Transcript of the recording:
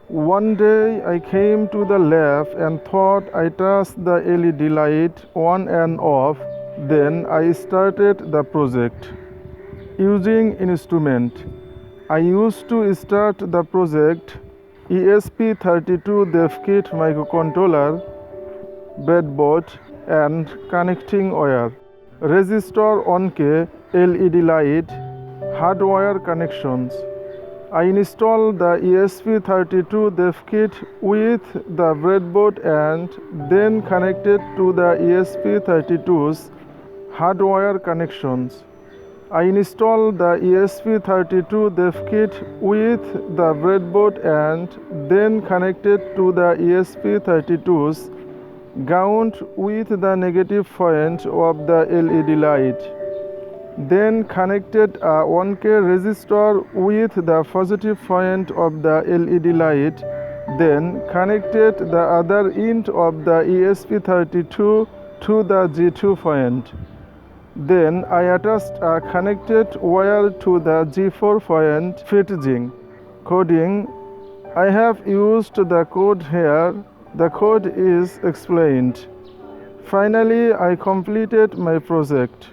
One day I came to the lab and thought I touched the LED light on and off. Then I started the project. Using instrument, I used to start the project ESP32 Dev Kit Microcontroller, breadboard and connecting wire, resistor on K, LED light, hardware connections. I installed the ESP32 Dev Kit with the breadboard and then connected to the ESP32's hardwire connections. I installed the ESP32 Dev Kit with the breadboard and then connected to the ESP32's ground with the negative point of the LED light. Then connected a 1K resistor with the positive point of the LED light. Then connected the other end of the ESP32 to the G2 point. Then I attached a connected wire to the G4 point fitting. Coding. I have used the code here. The code is explained. Finally, I completed my project.